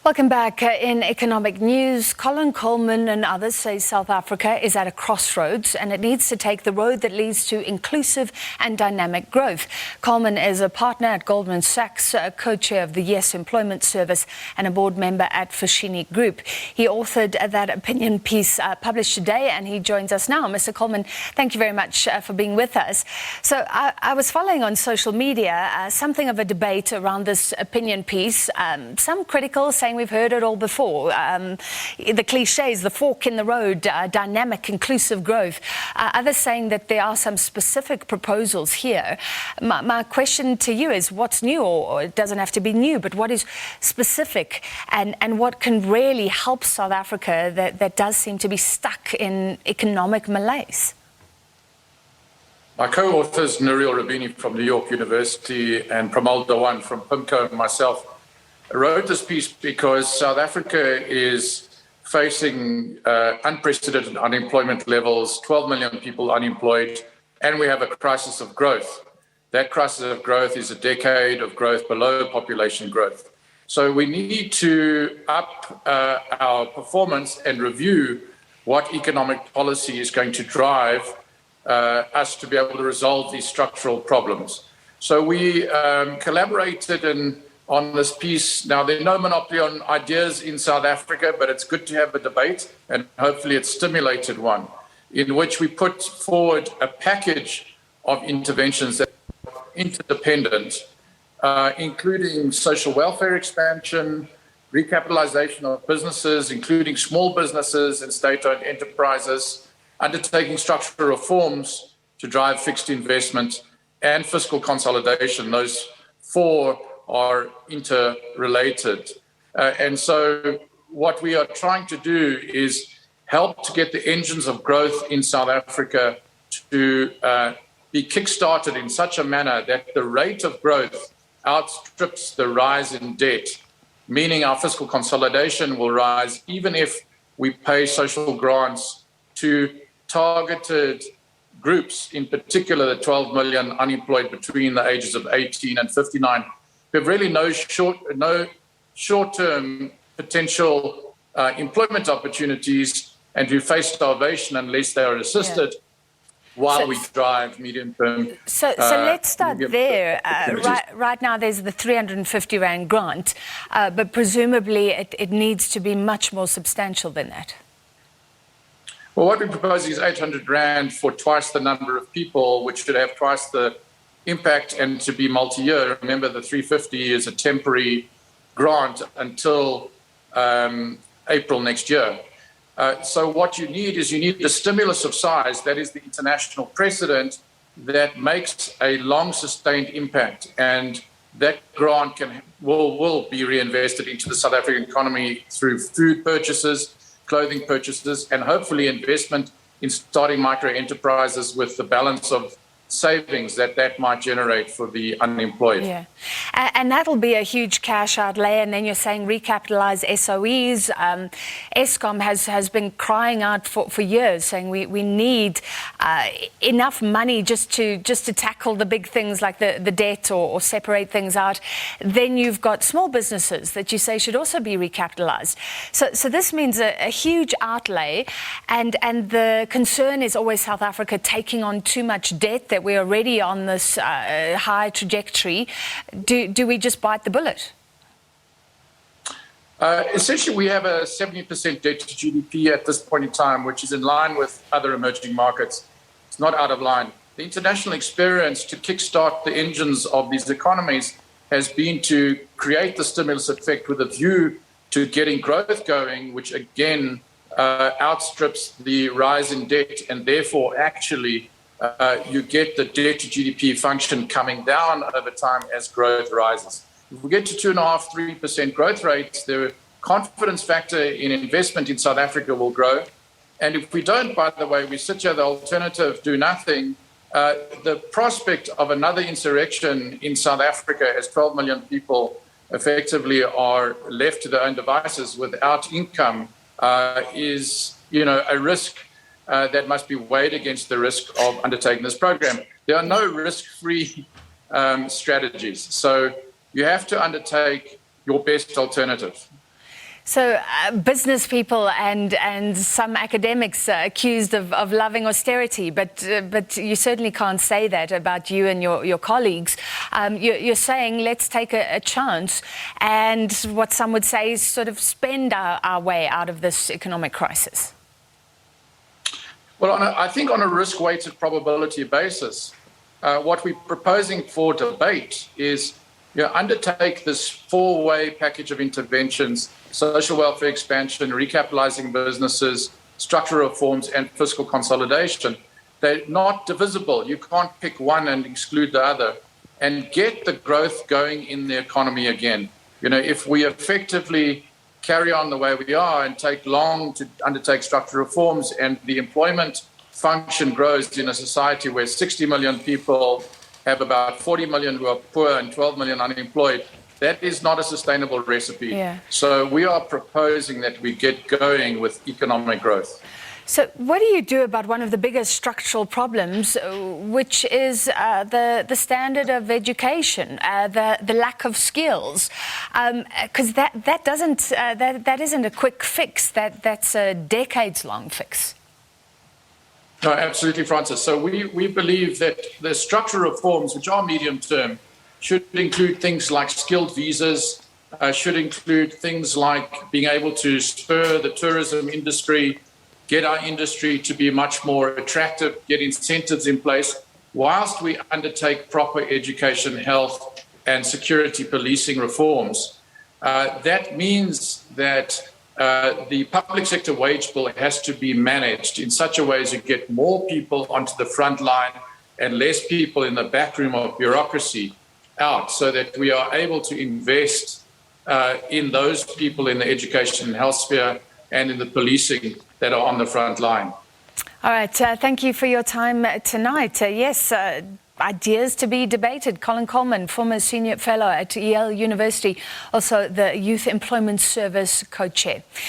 Welcome back. In economic news, Colin Coleman and others say South Africa is at a crossroads and it needs to take the road that leads to inclusive and dynamic growth. Coleman is a partner at Goldman Sachs, co-chair of the Yes Employment Service and a board member at Foschini Group. He authored that opinion piece published today and he joins us now. Mr. Coleman, thank you very much for being with us. So I was following on social media something of a debate around this opinion piece. Some critical saying we've heard it all before. The cliches, the fork in the road, dynamic, inclusive growth. Others saying that there are some specific proposals here. My question to you is what's new, or it doesn't have to be new, but what is specific and what can really help South Africa that does seem to be stuck in economic malaise? My co-authors, Nuriel Rabini from New York University and Pramal Dhawan from PIMCO and myself, wrote this piece because South Africa is facing unprecedented unemployment levels, 12 million people unemployed, and we have a crisis of growth. That crisis of growth is a decade of growth below population growth. So we need to up our performance and review what economic policy is going to drive us to be able to resolve these structural problems. So we collaborated on this piece. Now, there's no monopoly on ideas in South Africa, but it's good to have a debate, and hopefully it's stimulated one, in which we put forward a package of interventions that are interdependent, including social welfare expansion, recapitalisation of businesses, including small businesses and state-owned enterprises, undertaking structural reforms to drive fixed investment, and fiscal consolidation. Those four are interrelated. And so what we are trying to do is help to get the engines of growth in South Africa to be kickstarted in such a manner that the rate of growth outstrips the rise in debt, meaning our fiscal consolidation will rise even if we pay social grants to targeted groups, in particular the 12 million unemployed between the ages of 18 and 59. We have really no short-term potential employment opportunities and who face starvation unless they are assisted while we drive medium-term. So let's start there. Right now there's the 350 Rand grant, but presumably it needs to be much more substantial than that. Well, what we propose is 800 Rand for twice the number of people, which should have twice the impact and to be multi-year. Remember, the 350 is a temporary grant until April next year. So what you need is a stimulus of size, that is the international precedent, that makes a long sustained impact. And that grant will be reinvested into the South African economy through food purchases, clothing purchases, and hopefully investment in starting micro enterprises with the balance of savings that might generate for the unemployed. Yeah, and that'll be a huge cash outlay. And then you're saying recapitalize SOEs. Eskom has been crying out for years, saying we need enough money just to tackle the big things like the debt or separate things out. Then you've got small businesses that you say should also be recapitalized. So this means a huge outlay, and the concern is always South Africa taking on too much debt, that we're already on this high trajectory. Do we just bite the bullet? Essentially, we have a 70% debt to GDP at this point in time, which is in line with other emerging markets. It's not out of line. The international experience to kickstart the engines of these economies has been to create the stimulus effect with a view to getting growth going, which again outstrips the rise in debt, and therefore actually you get the debt to GDP function coming down over time as growth rises. If we get to 2.5%, 3% growth rates, the confidence factor in investment in South Africa will grow. And if we don't, by the way, we sit here, the alternative, do nothing, the prospect of another insurrection in South Africa as 12 million people effectively are left to their own devices without income is, a risk that must be weighed against the risk of undertaking this program. There are no risk-free strategies. So you have to undertake your best alternative. So business people and some academics are accused of loving austerity, but you certainly can't say that about you and your colleagues. You're saying let's take a chance and what some would say is sort of spend our way out of this economic crisis. Well, I think on a risk-weighted probability basis, what we're proposing for debate is undertake this four-way package of interventions: social welfare expansion, recapitalizing businesses, structural reforms, and fiscal consolidation. They're not divisible. You can't pick one and exclude the other, and get the growth going in the economy again. If we effectively carry on the way we are and take long to undertake structural reforms, and the employment function grows in a society where 60 million people have about 40 million who are poor and 12 million unemployed, that is not a sustainable recipe. Yeah. So we are proposing that we get going with economic growth. So what do you do about one of the biggest structural problems, which is the standard of education, the lack of skills? Because that isn't a quick fix. That's a decades-long fix. No, absolutely, Francis. So we believe that the structural reforms, which are medium-term, should include things like skilled visas, should include things like being able to spur the tourism industry, get our industry to be much more attractive, get incentives in place, whilst we undertake proper education, health, and security policing reforms. That means that the public sector wage bill has to be managed in such a way as you get more people onto the front line and less people in the back room of bureaucracy out, so that we are able to invest in those people in the education and health sphere and in the policing that are on the front line. All right. Thank you for your time tonight. Yes, ideas to be debated. Colin Coleman, former senior fellow at Yale University, also the Youth Employment Service co-chair.